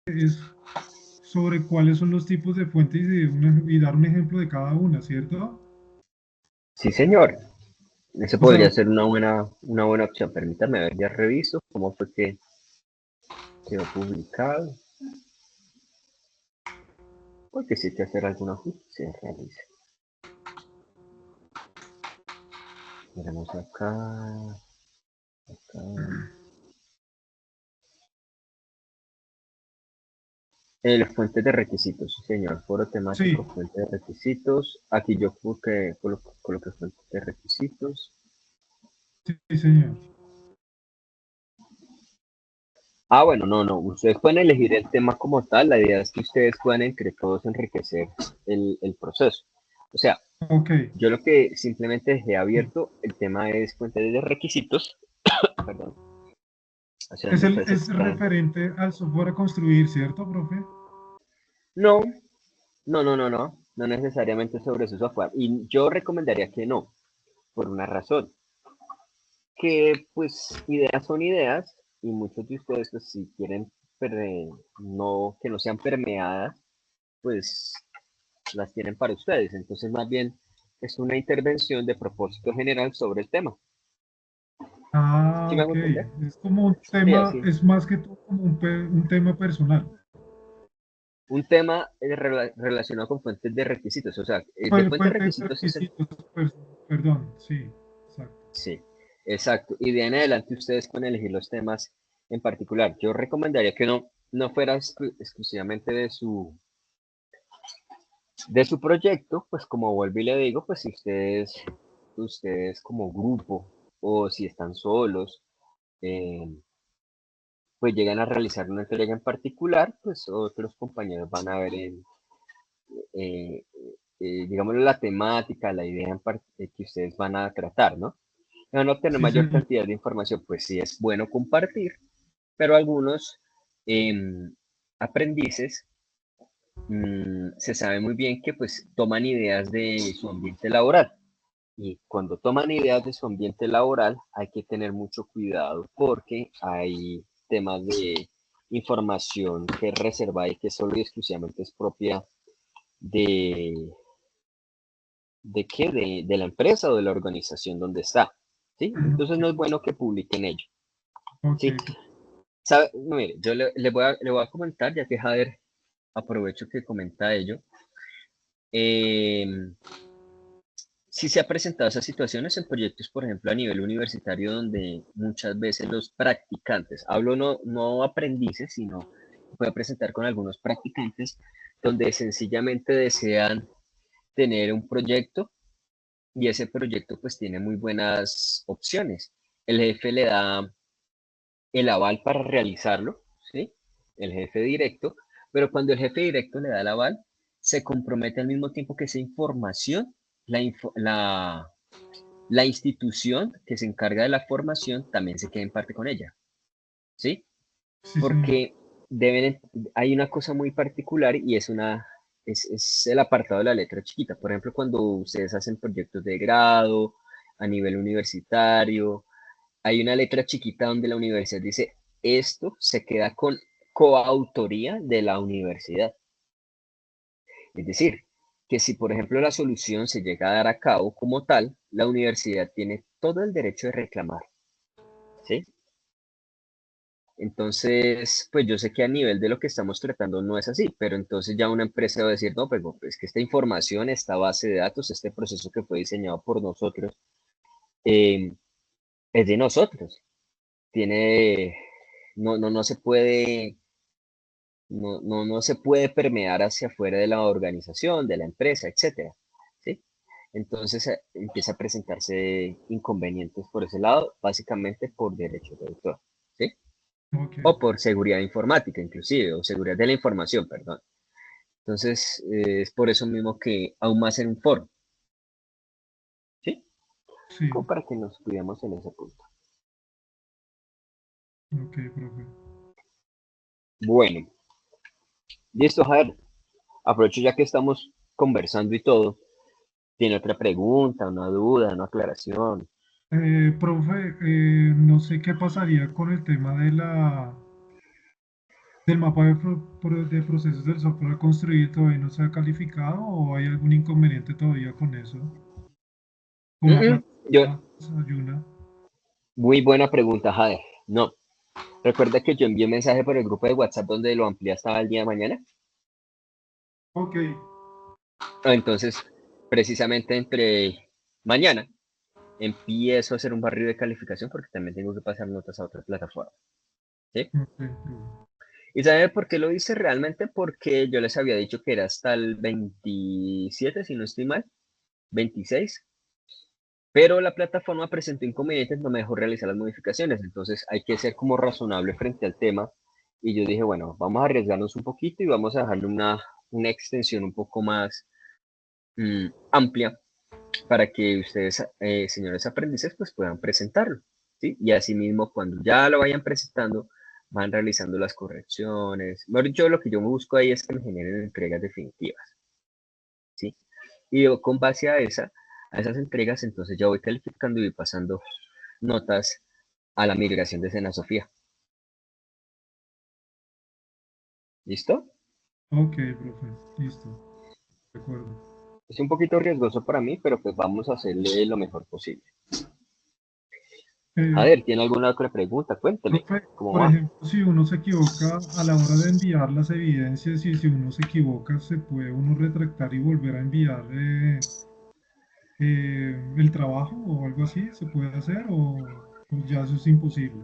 es sobre cuáles son los tipos de fuentes y dar un ejemplo de cada una, ¿cierto? Sí, señor. Eso O sea, podría ser una buena opción. Permítame ver, ya reviso cómo fue que quedó publicado. Porque si hay que hacer algún ajuste, se realiza. Miramos acá, acá. El fuente de requisitos, sí, señor. Foro temático, sí, fuente de requisitos. Aquí yo coloqué fuente de requisitos. sí, señor. Ah, bueno, no. Ustedes pueden elegir el tema como tal. La idea es que ustedes puedan entre todos enriquecer el proceso. O sea, Ok. yo lo que simplemente dejé Sí. abierto, el tema es fuente de requisitos. Perdón. O sea, muchas veces Es están. referente al software a construir, ¿cierto, profe? No, no. No necesariamente sobre su software. Y yo recomendaría que no, por una razón. Que pues ideas son ideas y muchos de ustedes pues si quieren no, que no sean permeadas, pues las tienen para ustedes. Entonces más bien es una intervención de propósito general sobre el tema. Ah, ¿Sí me hago ok. entender? Es como un Sí, tema, así. es más que todo como un tema personal. Un tema relacionado con fuentes de requisitos. O sea, de fuentes de Fuentes de requisitos es el. requisitos, perdón, sí, exacto. Sí, exacto. Y de en adelante ustedes pueden elegir los temas en particular. Yo recomendaría que no fuera exclusivamente de su proyecto, pues como vuelvo y le digo, pues si ustedes como grupo o si están solos, eh, pues llegan a realizar una entrega en particular, pues otros compañeros van a ver eh, digámoslo, la temática, la idea que ustedes van a tratar, ¿no? Van a obtener Sí, mayor señor. cantidad de información, pues sí es bueno compartir, pero algunos aprendices se sabe muy bien que pues toman ideas de su ambiente laboral. Y cuando toman ideas de su ambiente laboral hay que tener mucho cuidado porque hay temas de información que es reservada y que solo y exclusivamente es propia de, ¿de qué? De la empresa o de la organización donde está. ¿Sí? Entonces no es Ok, bueno que publiquen ello. ok, ¿Sí? No, mire, yo le voy a comentar, ya que Jader aprovecho que comenta ello. Eh, Sí se ha presentado esas situaciones en proyectos, por ejemplo, a nivel universitario, donde muchas veces los practicantes, hablo no aprendices, sino puede presentar con algunos practicantes, donde sencillamente desean tener un proyecto y ese proyecto pues tiene muy buenas opciones. El jefe le da el aval para realizarlo, ¿sí? El jefe directo, pero cuando el jefe directo le da el aval, se compromete al mismo tiempo que esa información, la institución que se encarga de la formación también se queda en parte con ella, ¿sí? sí, señor. Porque hay una cosa muy particular y es el apartado de la letra chiquita. Por ejemplo, cuando ustedes hacen proyectos de grado a nivel universitario, hay una letra chiquita donde la universidad dice, esto se queda con coautoría de la universidad. Es decir, que si por ejemplo la solución se llega a dar a cabo como tal, la universidad tiene todo el derecho de reclamar, ¿sí? Entonces, pues yo sé que a nivel de lo que estamos tratando no es así, pero entonces ya una empresa va a decir, no, pues es que esta información, esta base de datos, este proceso que fue diseñado por nosotros, eh, es de nosotros. Tiene, no se puede, no se puede permear hacia afuera de la organización, de la empresa, etcétera, ¿sí? Entonces empieza a presentarse inconvenientes por ese lado, básicamente por derecho de autor, ¿sí? Ok, O por seguridad informática, inclusive, o seguridad de la información, perdón. Entonces, es por eso mismo que aún más en un foro, ¿sí? sí, Como para que nos cuidemos en ese punto. ok, profe. Bueno, listo, Javier. Aprovecho ya que estamos conversando y todo. ¿Tiene otra pregunta, una duda, una aclaración? Profe, no sé qué pasaría con el tema de la ¿El mapa de procesos del software a construir todavía no se ha calificado o hay algún inconveniente todavía con eso? Con la Yo, plataforma Ayuna. muy buena pregunta, Jade. No, recuerda que yo envié un mensaje por el grupo de WhatsApp donde lo amplía hasta el día de mañana. Ok, Entonces, precisamente entre mañana empiezo a hacer un barrido de calificación porque también tengo que pasar notas a otra plataforma. ¿Sí? ok, profe. ¿Y sabe por qué lo hice realmente? Porque yo les había dicho que era hasta el 27, si no estoy mal, 26, pero la plataforma presentó inconvenientes, no me dejó realizar las modificaciones, entonces hay que ser como razonable frente al tema. Y yo dije, bueno, vamos a arriesgarnos un poquito y vamos a dejarle una extensión un poco más amplia para que ustedes, señores aprendices, pues puedan presentarlo, ¿sí? Y asimismo, cuando ya lo vayan presentando, van realizando las correcciones. Bueno, yo lo que yo busco ahí es que me generen entregas definitivas, ¿sí? Y yo, con base a esas entregas, entonces ya voy calificando y voy pasando notas a la migración de Sena Sofía. ¿Listo? Ok, profe, listo, de acuerdo. Es un poquito riesgoso para mí, pero pues vamos a hacerle lo mejor posible. A Eh, ver, ¿tiene alguna otra pregunta? Cuénteme, Profe, ¿cómo por va? ejemplo, si uno se equivoca a la hora de enviar las evidencias y si uno se equivoca, ¿se puede uno retractar y volver a enviar el trabajo o algo así? ¿Se puede hacer o ya eso es imposible?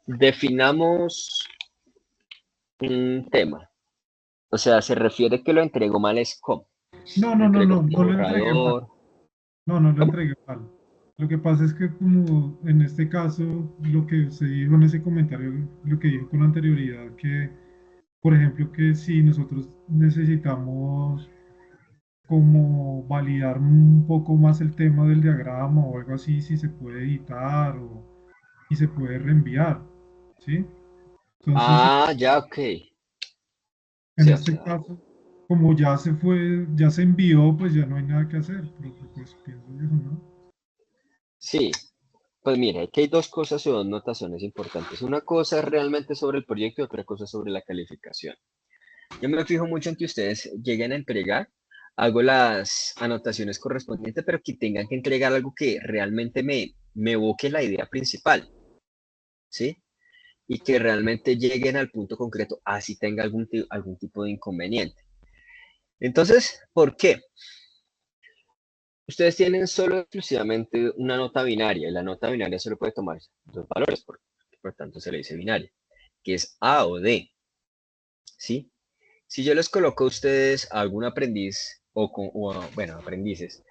Definamos un tema. O sea, se refiere que lo entregó mal es cómo. No, Lo no, no, entregó no, con no lo entregué mal. borrador. No, no lo ¿Cómo? entregué mal. Lo que pasa es que como en este caso, lo que se dijo en ese comentario, lo que dijo con anterioridad, que, por ejemplo, que si nosotros necesitamos como validar un poco más el tema del diagrama o algo así, si se puede editar y se puede reenviar, ¿sí? Entonces, Ah, ya, ok. en Sí, o este sea, caso, como ya se fue, ya se envió, pues ya no hay nada que hacer, profe, pues pienso eso, ¿no? sí. Pues mira, aquí hay dos cosas o dos notaciones importantes. Una cosa es realmente sobre el proyecto y otra cosa sobre la calificación. Yo me fijo mucho en que ustedes lleguen a entregar, hago las anotaciones correspondientes, pero que tengan que entregar algo que realmente me evoque la idea principal, ¿sí? Y que realmente lleguen al punto concreto, así tenga algún tipo de inconveniente. Entonces, ¿por qué? Ustedes tienen solo exclusivamente una nota binaria y la nota binaria solo puede tomar dos valores, por tanto se le dice binaria, que es A o D, ¿sí? Si yo les coloco a ustedes a algún aprendiz bueno, aprendices,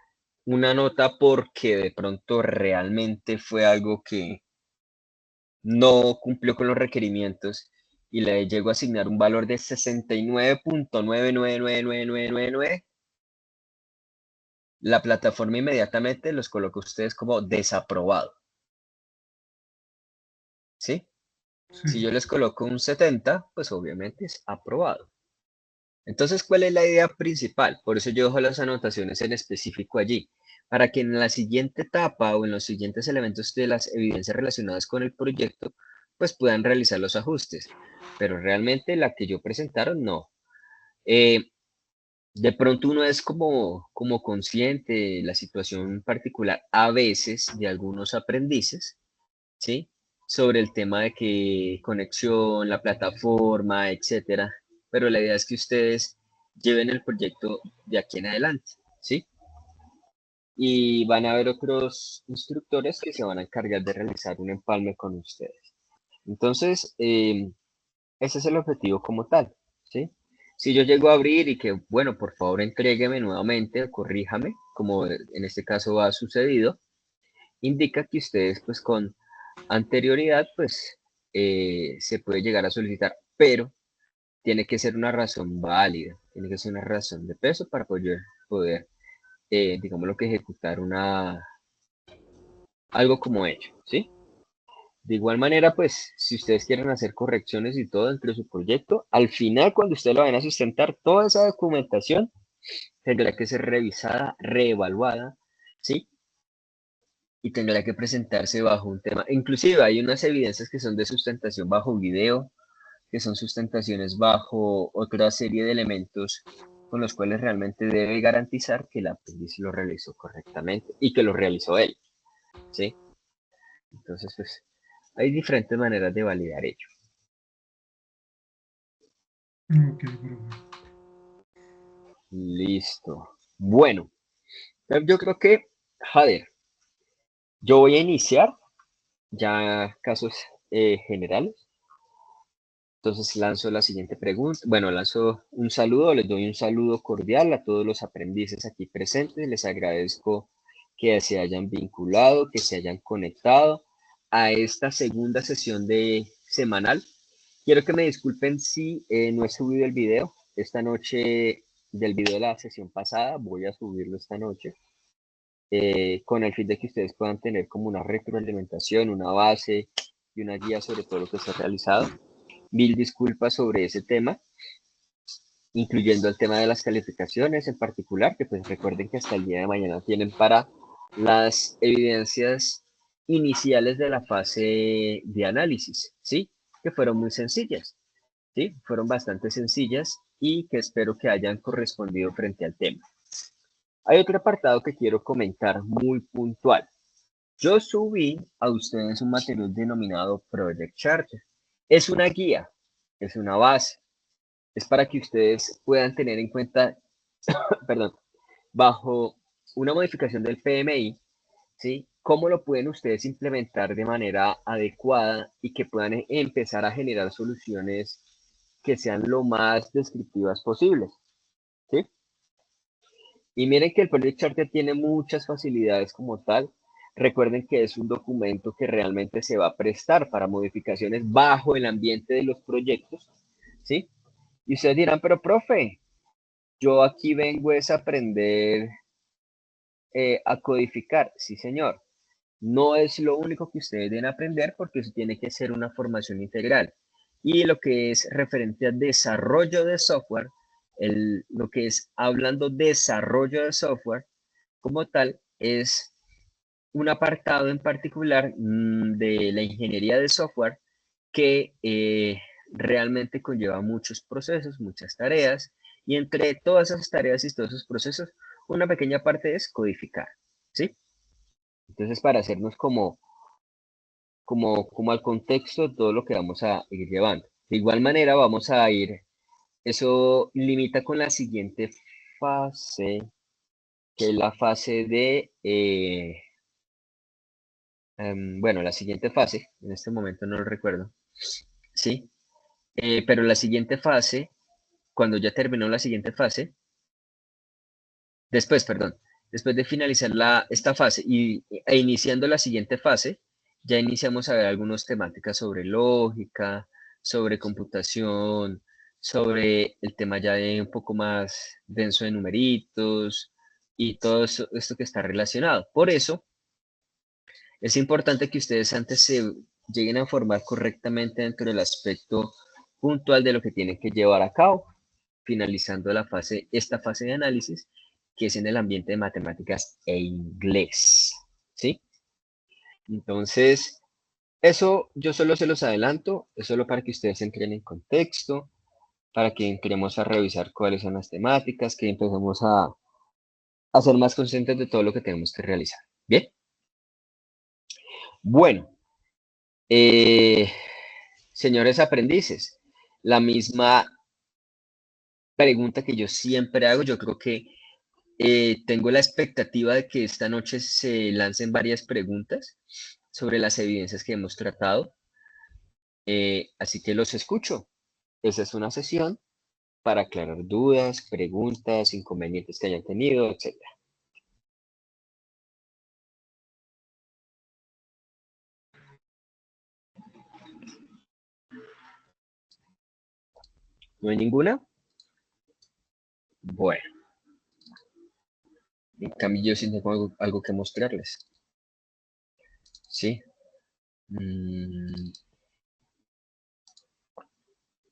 una nota porque de pronto realmente fue algo que no cumplió con los requerimientos y le llego a asignar un valor de 69.9999999, la plataforma inmediatamente los coloca a ustedes como desaprobado, ¿sí? Sí, Si yo les coloco un 70, pues obviamente es aprobado. Entonces, ¿cuál es la idea principal? Por eso yo dejo las anotaciones en específico allí, para que en la siguiente etapa o en los siguientes elementos de las evidencias relacionadas con el proyecto, pues puedan realizar los ajustes. Pero realmente la que yo presentaron, no. Eh, de pronto uno es como consciente de la situación particular a veces de algunos aprendices, ¿sí? Sobre el tema de que conexión, la plataforma, etcétera. Pero la idea es que ustedes lleven el proyecto de aquí en adelante, ¿sí? Y van a haber otros instructores que se van a encargar de realizar un empalme con ustedes. Entonces, ese es el objetivo como tal, ¿sí? Si yo llego a abrir y que, bueno, por favor entrégueme nuevamente o corríjame, como en este caso ha sucedido, indica que ustedes pues con anterioridad pues se puede llegar a solicitar, pero tiene que ser una razón válida, tiene que ser una razón de peso para poder digamos lo que ejecutar algo como ello, ¿sí? De igual manera, pues, si ustedes quieren hacer correcciones y todo dentro de su proyecto, al final, cuando ustedes lo vayan a sustentar, toda esa documentación tendrá que ser revisada, reevaluada, ¿sí? y tendrá que presentarse bajo un tema. Inclusive hay unas evidencias que son de sustentación bajo video, que son sustentaciones bajo otra serie de elementos con los cuales realmente debe garantizar que el aprendiz lo realizó correctamente y que lo realizó él, ¿sí? Entonces, pues, hay diferentes maneras de validar ello. Ok, profe. Listo. Bueno, yo creo que, Jader, yo voy a iniciar ya casos generales. Entonces lanzo la siguiente pregunta. Bueno, lanzo un saludo, les doy un saludo cordial a todos los aprendices aquí presentes. Les agradezco que se hayan vinculado, que se hayan conectado a esta segunda sesión de semanal. Quiero que me disculpen si no he subido el video esta noche del video de la sesión pasada. Voy a subirlo esta noche con el fin de que ustedes puedan tener como una retroalimentación, una base y una guía sobre todo lo que se ha realizado. Mil disculpas sobre ese tema, incluyendo el tema de las calificaciones en particular, que pues recuerden que hasta el día de mañana tienen para las evidencias iniciales de la fase de análisis, ¿sí? Que fueron muy sencillas, ¿sí? Fueron bastante sencillas y que espero que hayan correspondido frente al tema. Hay otro apartado que quiero comentar muy puntual. Yo subí a ustedes un material denominado Project Charter. Es una guía, es una base, es para que ustedes puedan tener en cuenta, perdón, bajo una modificación del PMI, ¿sí? Cómo lo pueden ustedes implementar de manera adecuada y que puedan empezar a generar soluciones que sean lo más descriptivas posibles, ¿sí? Y miren que el Project Charter tiene muchas facilidades como tal. Recuerden que es un documento que realmente se va a prestar para modificaciones bajo el ambiente de los proyectos, ¿sí? Y ustedes dirán, pero profe, yo aquí vengo es a aprender a codificar. Sí, señor. No es lo único que ustedes deben aprender porque eso tiene que ser una formación integral. Y lo que es referente al desarrollo de software, lo que es hablando desarrollo de software como tal, es un apartado en particular de la ingeniería de software que realmente conlleva muchos procesos, muchas tareas, y entre todas esas tareas y todos esos procesos, una pequeña parte es codificar, ¿sí? Entonces, para hacernos como al contexto de todo lo que vamos a ir llevando. De igual manera, vamos a ir, eso limita con la siguiente fase, que es la fase de, bueno, la siguiente fase, en este momento no lo recuerdo, ¿sí? Pero la siguiente fase, cuando ya terminó la siguiente fase, perdón, después de finalizar esta fase e iniciando la siguiente fase, ya iniciamos a ver algunas temáticas sobre lógica, sobre computación, sobre el tema ya de un poco más denso de numeritos y todo esto que está relacionado. Por eso es importante que ustedes antes se lleguen a formar correctamente dentro del aspecto puntual de lo que tienen que llevar a cabo, finalizando esta fase de análisis, que es en el ambiente de matemáticas e inglés, ¿sí? Entonces, eso yo solo se los adelanto, es solo para que ustedes entren en contexto, para que entremos a revisar cuáles son las temáticas, que empecemos a ser más conscientes de todo lo que tenemos que realizar. Bien, bueno, eh, señores aprendices, la misma pregunta que yo siempre hago, yo creo que tengo la expectativa de que esta noche se lancen varias preguntas sobre las evidencias que hemos tratado, así que los escucho. Esa es una sesión para aclarar dudas, preguntas, inconvenientes que hayan tenido, etcétera. ¿No hay ninguna? Bueno, en cambio yo sí tengo algo que mostrarles. ¿Sí? Mm,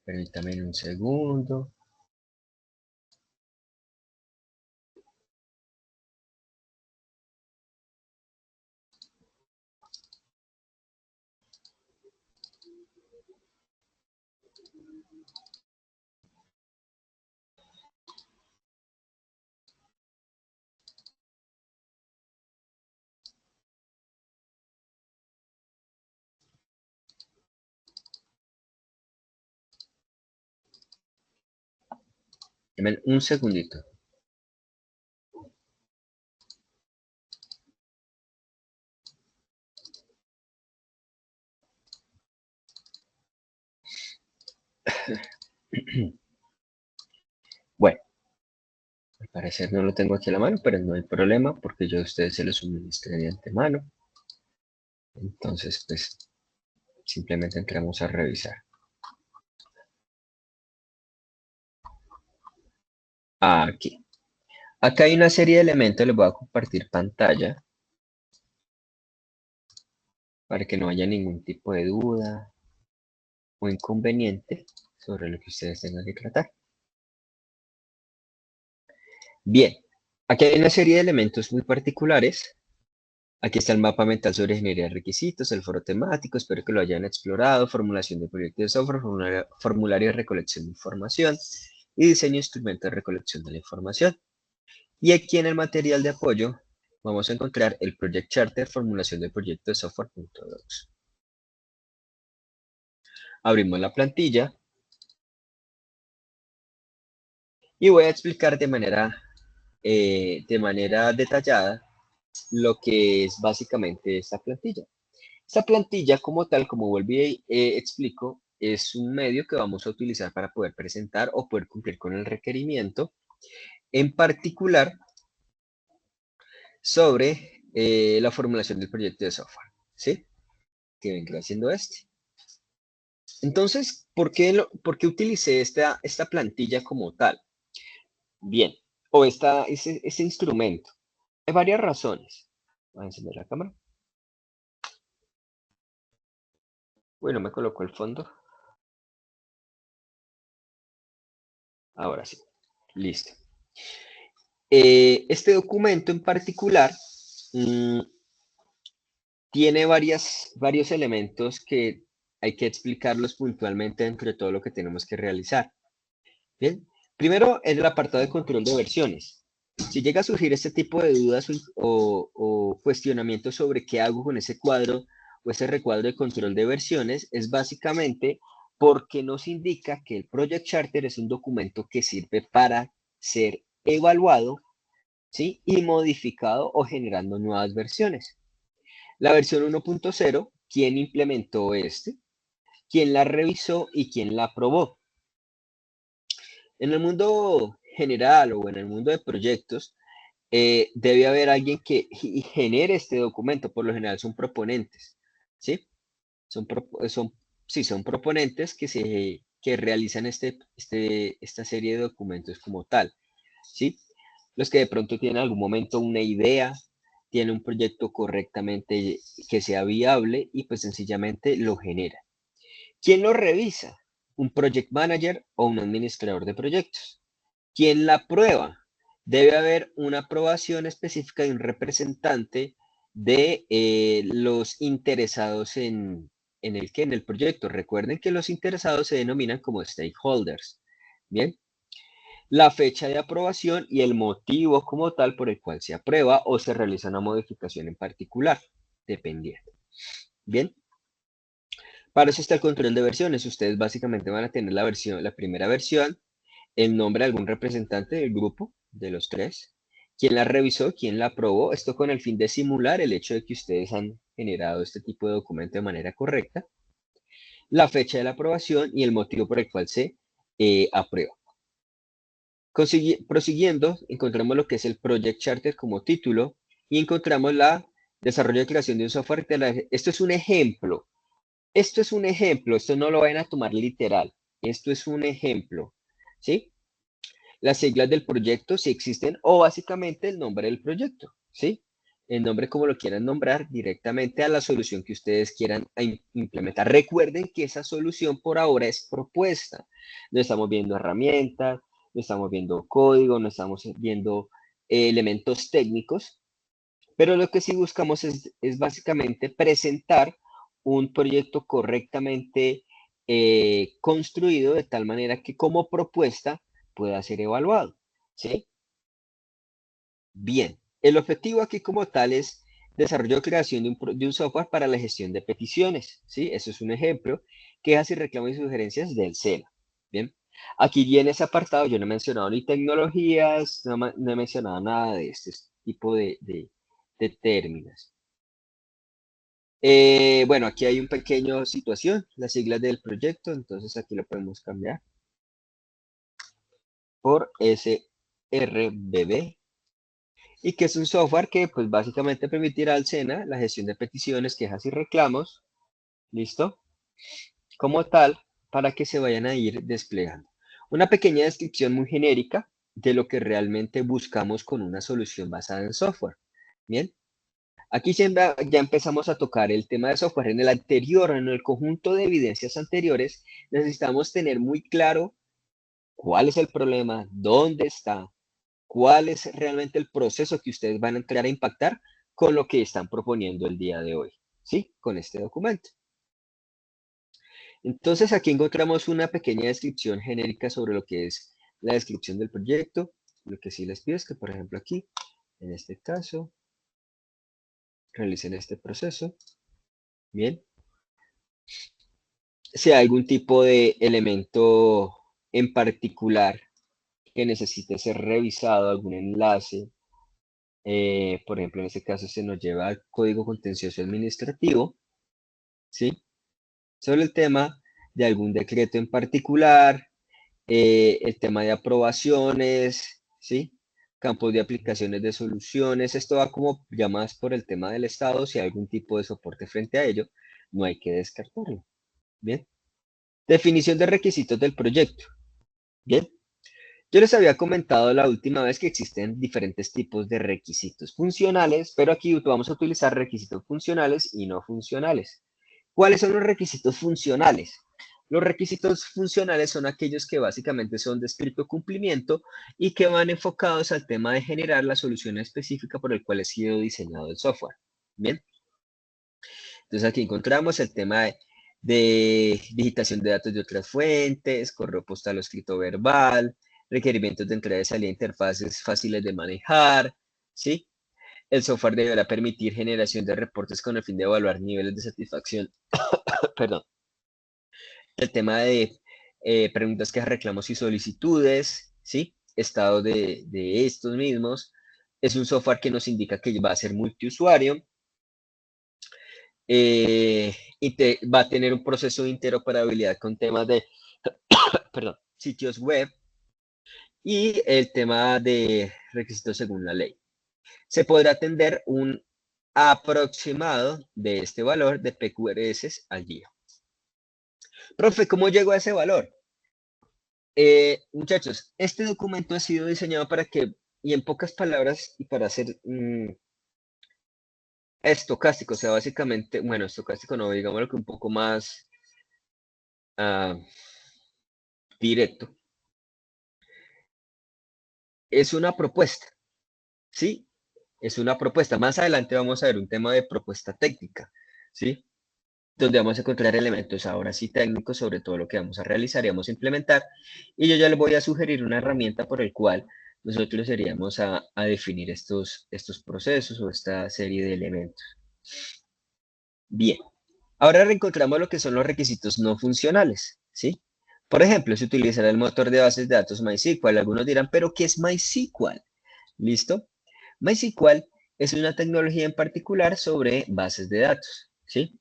permítame un segundo. Dame un segundito. Bueno, al parecer no lo tengo aquí a la mano, pero no hay problema porque yo a ustedes se los suministré de antemano. Entonces, pues, simplemente entramos a revisar. Aquí. Acá hay una serie de elementos, les voy a compartir pantalla para que no haya ningún tipo de duda o inconveniente sobre lo que ustedes tengan que tratar. Bien, aquí hay una serie de elementos muy particulares. Aquí está el mapa mental sobre ingeniería de requisitos, el foro temático, espero que lo hayan explorado, formulación de proyectos de software, formulario de recolección de información y diseño de instrumentos de recolección de la información. Y aquí en el material de apoyo vamos a encontrar el Project Charter, formulación de proyecto de software.docs. Abrimos la plantilla y voy a explicar de manera detallada lo que es básicamente esta plantilla. Esta plantilla como tal, como volví y explico, es un medio que vamos a utilizar para poder presentar o poder cumplir con el requerimiento, en particular sobre la formulación del proyecto de software, ¿sí? Que vendrá siendo este. Entonces, ¿por qué utilicé esta plantilla como tal? Bien, o ese instrumento. Hay varias razones. Voy a encender la cámara. Bueno, me colocó el fondo. Ahora sí. Listo. Este documento en particular tiene varios elementos que hay que explicarlos puntualmente dentro de todo lo que tenemos que realizar. Bien, primero es el apartado de control de versiones. Si llega a surgir este tipo de dudas o cuestionamientos sobre qué hago con ese cuadro o ese recuadro de control de versiones, es básicamente porque nos indica que el Project Charter es un documento que sirve para ser evaluado, ¿sí? Y modificado o generando nuevas versiones. La versión 1.0, ¿quién implementó este? ¿Quién la revisó y quién la aprobó? En el mundo general o en el mundo de proyectos, debe haber alguien que genere este documento. Por lo general son proponentes, ¿sí? Son, sí, son proponentes que realizan esta serie de documentos como tal, ¿sí? Los que de pronto tienen en algún momento una idea, tienen un proyecto correctamente que sea viable y pues sencillamente lo genera. ¿Quién lo revisa? Un project manager o un administrador de proyectos. ¿Quién la aprueba? Debe haber una aprobación específica de un representante de los interesados en el proyecto. Recuerden que los interesados se denominan como stakeholders. Bien, la fecha de aprobación y el motivo como tal por el cual se aprueba o se realiza una modificación en particular, dependiendo. Bien, para eso está el control de versiones. Ustedes básicamente van a tener la primera versión, el nombre de algún representante del grupo, de los tres, quién la revisó, quién la aprobó, esto con el fin de simular el hecho de que ustedes han generado este tipo de documento de manera correcta, la fecha de la aprobación y el motivo por el cual se aprueba. Prosiguiendo, encontramos lo que es el Project Charter como título y encontramos la desarrollo y creación de un software. Esto es un ejemplo. Esto no lo vayan a tomar literal. Esto es un ejemplo, ¿sí? Las siglas del proyecto, si existen, o básicamente el nombre del proyecto, ¿sí? El nombre como lo quieran nombrar directamente a la solución que ustedes quieran implementar. Recuerden que esa solución por ahora es propuesta. No estamos viendo herramientas, no estamos viendo código, no estamos viendo elementos técnicos, pero lo que sí buscamos es básicamente presentar un proyecto correctamente construido de tal manera que como propuesta pueda ser evaluado, ¿sí? Bien, el objetivo aquí como tal es desarrollo o creación de un software para la gestión de peticiones, ¿sí? Eso es un ejemplo, quejas y reclamos y sugerencias del SENA, ¿bien? Aquí viene ese apartado, yo no he mencionado ni tecnologías, no he mencionado nada de este tipo de términos. Bueno, aquí hay un pequeño situación, las siglas del proyecto, entonces aquí lo podemos cambiar por SRBB, y que es un software que pues básicamente permitirá al SENA la gestión de peticiones, quejas y reclamos, ¿listo? Como tal, para que se vayan a ir desplegando. Una pequeña descripción muy genérica de lo que realmente buscamos con una solución basada en software. Bien, aquí ya empezamos a tocar el tema de software. En el anterior, en el conjunto de evidencias anteriores, necesitamos tener muy claro cuál es el problema, dónde está, cuál es realmente el proceso que ustedes van a entrar a impactar con lo que están proponiendo el día de hoy, ¿sí? Con este documento. Entonces aquí encontramos una pequeña descripción genérica sobre lo que es la descripción del proyecto. Lo que sí les pido es que, por ejemplo, aquí, en este caso, realicen este proceso. Bien. Si hay algún tipo de elemento en particular que necesite ser revisado, algún enlace, por ejemplo, en este caso se nos lleva al código contencioso administrativo, ¿sí? Sobre el tema de algún decreto en particular, el tema de aprobaciones, ¿sí? Campos de aplicaciones de soluciones, esto va como ya más por el tema del Estado, si hay algún tipo de soporte frente a ello, no hay que descartarlo, ¿bien? Definición de requisitos del proyecto, ¿bien? Yo les había comentado la última vez que existen diferentes tipos de requisitos funcionales, pero aquí vamos a utilizar requisitos funcionales y no funcionales. ¿Cuáles son los requisitos funcionales? Los requisitos funcionales son aquellos que básicamente son de estricto cumplimiento y que van enfocados al tema de generar la solución específica por el cual ha sido diseñado el software. Bien, entonces aquí encontramos el tema de digitación de datos de otras fuentes, correo postal o escrito verbal, requerimientos de entrada y salida de interfaces fáciles de manejar, ¿sí? El software deberá permitir generación de reportes con el fin de evaluar niveles de satisfacción, perdón, el tema de preguntas, quejas, reclamos y solicitudes, ¿sí? Estado de estos mismos. Es un software que nos indica que va a ser multiusuario, y va a tener un proceso de interoperabilidad con temas de, perdón, sitios web y el tema de requisitos según la ley. Se podrá atender un aproximado de este valor de PQRS al día. Profe, ¿cómo llegó a ese valor? Muchachos, este documento ha sido diseñado para que, y en pocas palabras, y para hacer estocástico, o sea, básicamente, bueno, estocástico no, digámoslo que un poco más directo, es una propuesta, ¿sí? Es una propuesta. Más adelante vamos a ver un tema de propuesta técnica, ¿sí? Donde vamos a encontrar elementos ahora sí técnicos sobre todo lo que vamos a realizar y vamos a implementar. Y yo ya les voy a sugerir una herramienta por el cual nosotros iríamos a definir estos procesos o esta serie de elementos. Bien, ahora reencontramos lo que son los requisitos no funcionales, ¿sí? Por ejemplo, se utilizará el motor de bases de datos MySQL. Algunos dirán, ¿pero qué es MySQL? ¿Listo? MySQL es una tecnología en particular sobre bases de datos, ¿sí?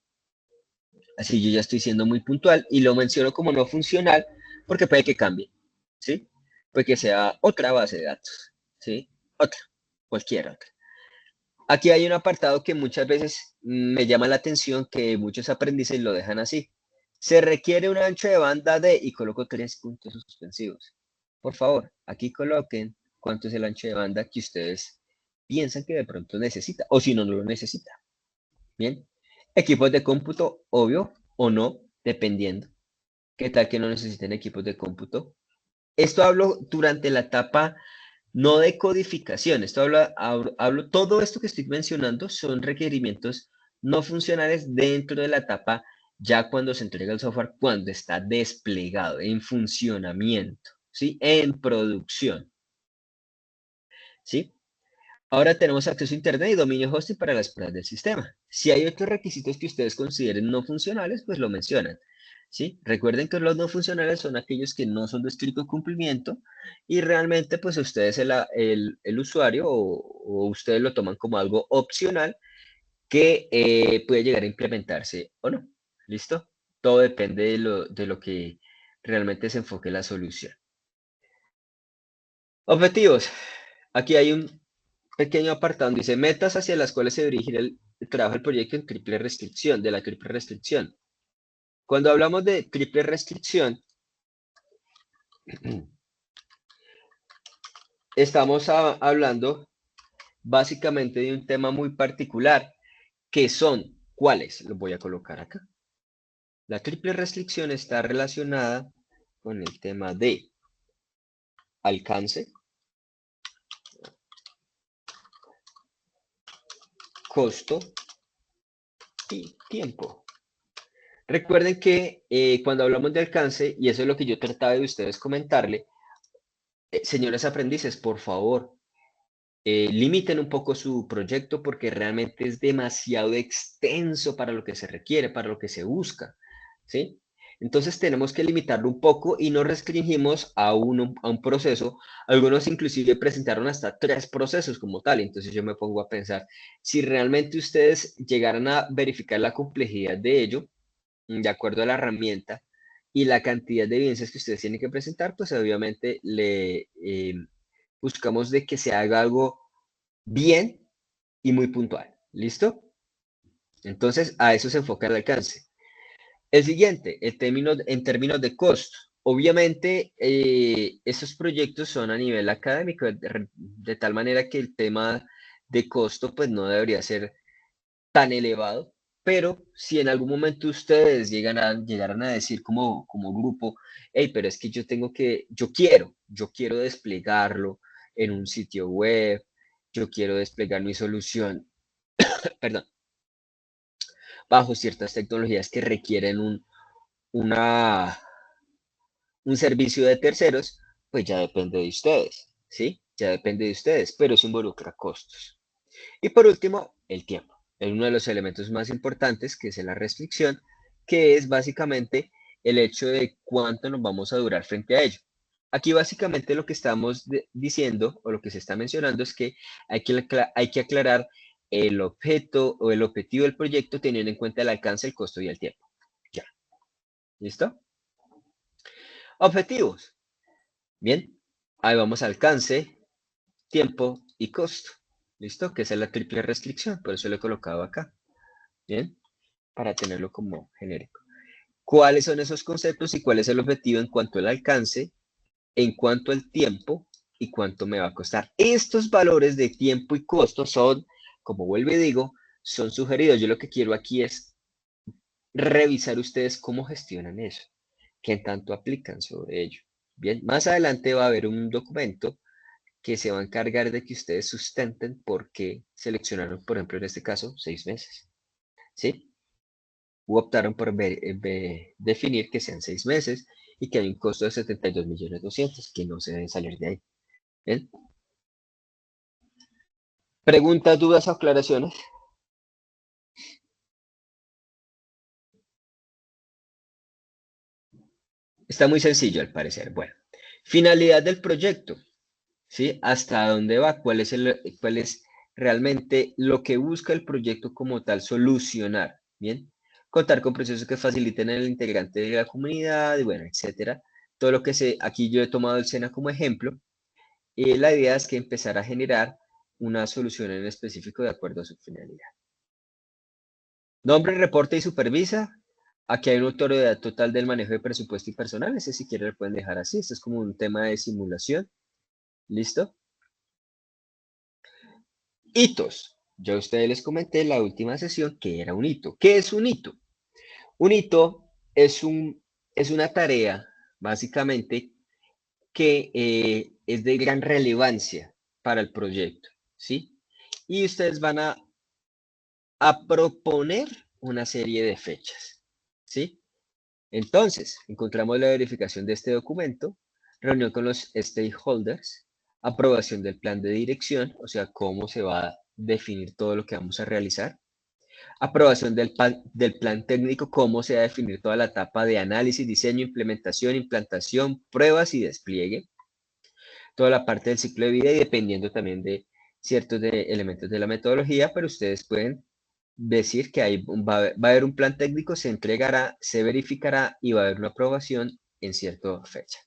Así yo ya estoy siendo muy puntual y lo menciono como no funcional porque puede que cambie, ¿sí? Puede que sea otra base de datos, ¿sí? Otra, cualquier otra. Aquí hay un apartado que muchas veces me llama la atención que muchos aprendices lo dejan así. Se requiere un ancho de banda de, y coloco 3 puntos suspensivos. Por favor, aquí coloquen cuánto es el ancho de banda que ustedes piensan que de pronto necesita, o si no, no lo necesita. Bien, equipos de cómputo, obvio, o no, dependiendo. ¿Qué tal que no necesiten equipos de cómputo? Esto hablo durante la etapa no de codificación, esto hablo, todo esto que estoy mencionando son requerimientos no funcionales dentro de la etapa ya cuando se entrega el software, cuando está desplegado, en funcionamiento, ¿sí? En producción, ¿sí? Ahora tenemos acceso a Internet y dominio hosting para las pruebas del sistema. Si hay otros requisitos que ustedes consideren no funcionales, pues lo mencionan, ¿sí? Recuerden que los no funcionales son aquellos que no son de estricto cumplimiento y realmente pues ustedes, el usuario o ustedes lo toman como algo opcional que puede llegar a implementarse o no. ¿Listo? Todo depende de lo que realmente se enfoque la solución. Objetivos. Aquí hay un pequeño apartado donde dice metas hacia las cuales se dirigirá el trabajo del proyecto en triple restricción, de la triple restricción. Cuando hablamos de triple restricción, estamos hablando básicamente de un tema muy particular, que son, ¿cuáles? Los voy a colocar acá. La triple restricción está relacionada con el tema de alcance, costo y tiempo. Recuerden que cuando hablamos de alcance, y eso es lo que yo trataba de ustedes comentarle, señores aprendices, por favor, limiten un poco su proyecto porque realmente es demasiado extenso para lo que se requiere, para lo que se busca, ¿sí? Entonces tenemos que limitarlo un poco y nos restringimos a un proceso. Algunos inclusive presentaron hasta 3 procesos como tal. Entonces yo me pongo a pensar, si realmente ustedes llegaran a verificar la complejidad de ello, de acuerdo a la herramienta y la cantidad de evidencias que ustedes tienen que presentar, pues obviamente buscamos de que se haga algo bien y muy puntual. ¿Listo? Entonces, a eso se enfoca el alcance. El siguiente, en términos de costo. Obviamente, estos proyectos son a nivel académico, de tal manera que el tema de costo pues no debería ser tan elevado, pero si en algún momento ustedes llegaran a decir como grupo, hey, pero es que yo quiero desplegarlo en un sitio web, yo quiero desplegar mi solución, perdón, bajo ciertas tecnologías que requieren una, un servicio de terceros, pues ya depende de ustedes, ¿sí? Ya depende de ustedes, pero eso involucra costos. Y por último, el tiempo. Es uno de los elementos más importantes, que es la restricción, que es básicamente el hecho de cuánto nos vamos a durar frente a ello. Aquí básicamente lo que estamos diciendo o lo que se está mencionando es que hay que aclarar el objeto o el objetivo del proyecto teniendo en cuenta el alcance, el costo y el tiempo. Ya. ¿Listo? Objetivos. Bien. Ahí vamos a alcance, tiempo y costo. ¿Listo? Que esa es la triple restricción, por eso lo he colocado acá. Bien. Para tenerlo como genérico. ¿Cuáles son esos conceptos y cuál es el objetivo en cuanto al alcance, en cuanto al tiempo y cuánto me va a costar? Estos valores de tiempo y costo son, como vuelvo y digo, son sugeridos. Yo lo que quiero aquí es revisar ustedes cómo gestionan eso, qué tanto aplican sobre ello. Bien, más adelante va a haber un documento que se va a encargar de que ustedes sustenten por qué seleccionaron, por ejemplo, en este caso, 6 meses. ¿Sí? U optaron por definir que sean 6 meses y que hay un costo de 72.200.000, que no se deben salir de ahí. ¿Bien? ¿Preguntas, dudas o aclaraciones? Está muy sencillo al parecer. Bueno, finalidad del proyecto, ¿sí? ¿Hasta dónde va? ¿Cuál es realmente lo que busca el proyecto como tal? Solucionar, ¿bien? Contar con procesos que faciliten el integrante de la comunidad y bueno, etcétera. Todo lo que aquí yo he tomado el SENA como ejemplo. Y la idea es que empezar a generar una solución en específico de acuerdo a su finalidad. Nombre, reporte y supervisa. Aquí hay una autoridad total del manejo de presupuesto y personal. Ese si quieren lo pueden dejar así. Esto es como un tema de simulación. ¿Listo? Hitos. Yo a ustedes les comenté en la última sesión que era un hito. ¿Qué es un hito? Un hito es una tarea, básicamente, que es de gran relevancia para el proyecto. ¿Sí? Y ustedes van a proponer una serie de fechas, ¿sí? Entonces, encontramos la verificación de este documento, reunión con los stakeholders, aprobación del plan de dirección, o sea, cómo se va a definir todo lo que vamos a realizar, aprobación del plan técnico, cómo se va a definir toda la etapa de análisis, diseño, implementación, implantación, pruebas y despliegue, toda la parte del ciclo de vida y dependiendo también de ciertos elementos de la metodología, pero ustedes pueden decir que va a haber un plan técnico, se entregará, se verificará y va a haber una aprobación en cierta fecha.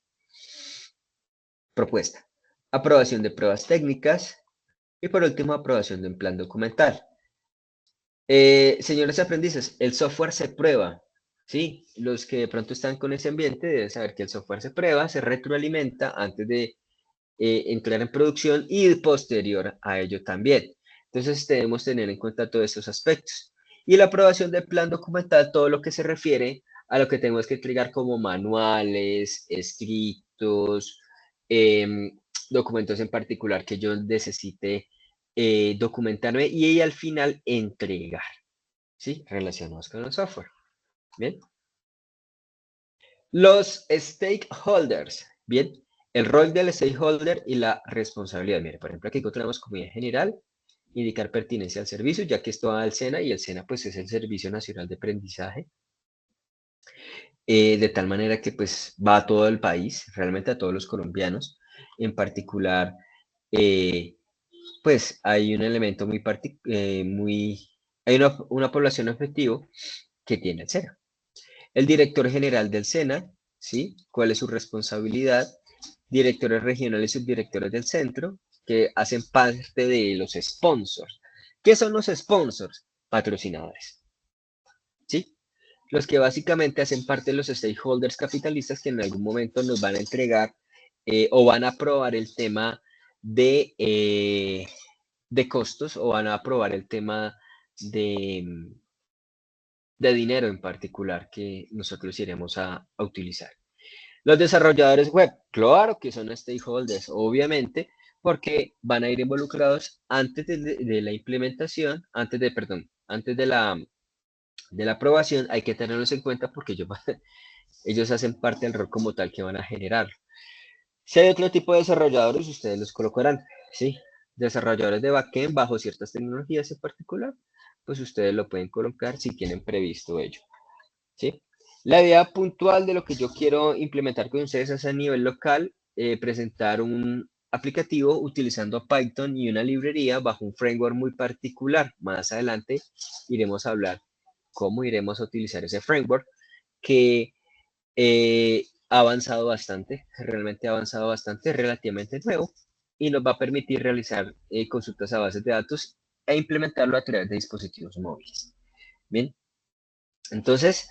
Propuesta. Aprobación de pruebas técnicas y por último aprobación de un plan documental. Señores aprendices, el software se prueba, ¿sí? Los que de pronto están con ese ambiente deben saber que el software se prueba, se retroalimenta antes de entrar en producción y posterior a ello también. Entonces debemos tener en cuenta todos esos aspectos. Y la aprobación del plan documental, todo lo que se refiere a lo que tenemos que entregar como manuales, escritos, eh, documentos en particular que yo necesite documentarme y al final entregar, ¿sí? Relacionados con el software. Bien. Los stakeholders, bien, el rol del stakeholder y la responsabilidad. Mire, por ejemplo, aquí encontramos comunidad general, indicar pertinencia al servicio, ya que esto va al SENA y el SENA pues es el Servicio Nacional de Aprendizaje, de tal manera que pues va a todo el país, realmente a todos los colombianos, en particular, eh, pues hay un elemento hay una población objetivo que tiene el SENA. El director general del SENA, ¿sí? ¿Cuál es su responsabilidad? Directores regionales y subdirectores del centro, que hacen parte de los sponsors. ¿Qué son los sponsors? Patrocinadores, ¿sí? Los que básicamente hacen parte de los stakeholders capitalistas que en algún momento nos van a entregar o van a aprobar el tema de costos o van a aprobar el tema de, de dinero en particular que nosotros iremos a utilizar. Los desarrolladores web, claro que son stakeholders, obviamente, porque van a ir involucrados antes de la implementación, antes de la aprobación, hay que tenerlos en cuenta porque ellos hacen parte del rol como tal que van a generar. Si hay otro tipo de desarrolladores, ustedes los colocarán, ¿sí? Desarrolladores de backend bajo ciertas tecnologías en particular, pues ustedes lo pueden colocar si tienen previsto ello, ¿sí? La idea puntual de lo que yo quiero implementar con ustedes es a nivel local, presentar un aplicativo utilizando Python y una librería bajo un framework muy particular. Más adelante iremos a hablar cómo iremos a utilizar ese framework que ha avanzado bastante, realmente ha avanzado bastante, relativamente nuevo y nos va a permitir realizar consultas a bases de datos e implementarlo a través de dispositivos móviles. Bien, entonces,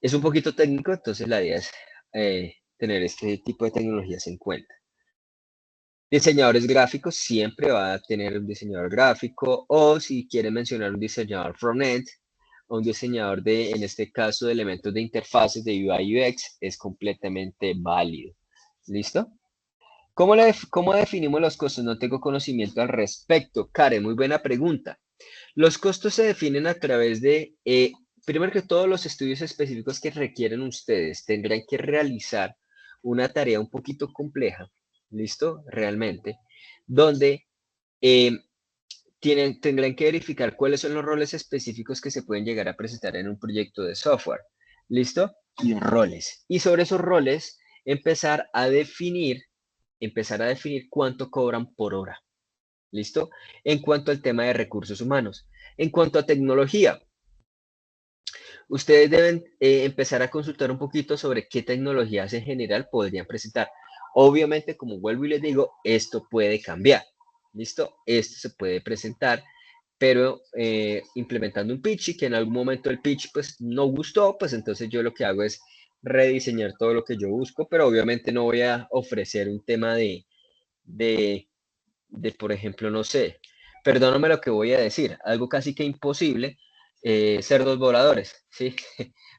es un poquito técnico, entonces la idea es tener este tipo de tecnologías en cuenta. Diseñadores gráficos, siempre va a tener un diseñador gráfico, o si quieren mencionar un diseñador front-end, o un diseñador en este caso, de elementos de interfaces de UI UX, es completamente válido. ¿Listo? ¿Cómo definimos los costos? No tengo conocimiento al respecto. Karen, muy buena pregunta. Los costos se definen a través de, primero que todos los estudios específicos que requieren ustedes tendrán que realizar una tarea un poquito compleja, ¿listo? Realmente, donde eh, tendrán que verificar cuáles son los roles específicos que se pueden llegar a presentar en un proyecto de software, ¿listo? Y roles. Y sobre esos roles, empezar a definir cuánto cobran por hora. ¿Listo? En cuanto al tema de recursos humanos. En cuanto a tecnología, ustedes deben empezar a consultar un poquito sobre qué tecnologías en general podrían presentar. Obviamente, como vuelvo y les digo, esto puede cambiar. ¿Listo? Esto se puede presentar, pero implementando un pitch y que en algún momento el pitch pues no gustó, pues entonces yo lo que hago es rediseñar todo lo que yo busco, pero obviamente no voy a ofrecer un tema de por ejemplo, no sé, perdóname lo que voy a decir, algo casi que imposible, cerdos voladores, ¿sí?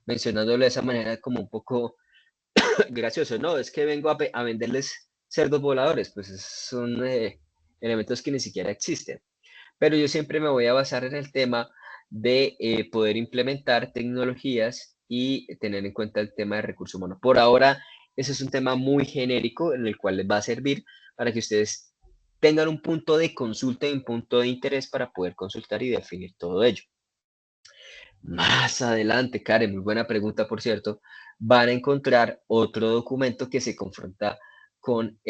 Mencionándolo de esa manera como un poco gracioso, no, es que vengo a venderles cerdos voladores, pues son elementos que ni siquiera existen. Pero yo siempre me voy a basar en el tema de poder implementar tecnologías y tener en cuenta el tema de recurso humano. Por ahora, ese es un tema muy genérico en el cual les va a servir para que ustedes tengan un punto de consulta y un punto de interés para poder consultar y definir todo ello. Más adelante, Karen, muy buena pregunta, por cierto, van a encontrar otro documento que se confronta con,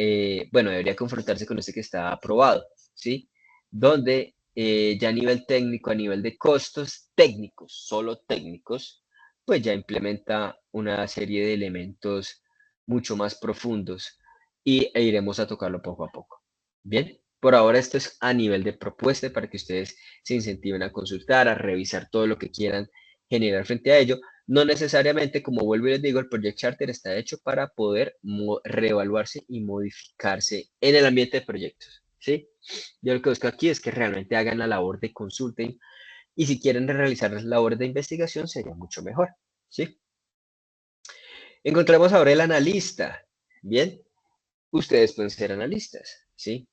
bueno, debería confrontarse con este que está aprobado, ¿sí? Donde ya a nivel técnico, a nivel de costos técnicos, solo técnicos, pues ya implementa una serie de elementos mucho más profundos e iremos a tocarlo poco a poco. Bien, por ahora esto es a nivel de propuesta para que ustedes se incentiven a consultar, a revisar todo lo que quieran generar frente a ello. No necesariamente, como vuelvo y les digo, el Project Charter está hecho para poder reevaluarse y modificarse en el ambiente de proyectos, ¿sí? Yo lo que busco aquí es que realmente hagan la labor de consulting y si quieren realizar labores de investigación sería mucho mejor, ¿sí? Encontramos ahora el analista, ¿bien? Ustedes pueden ser analistas, ¿sí?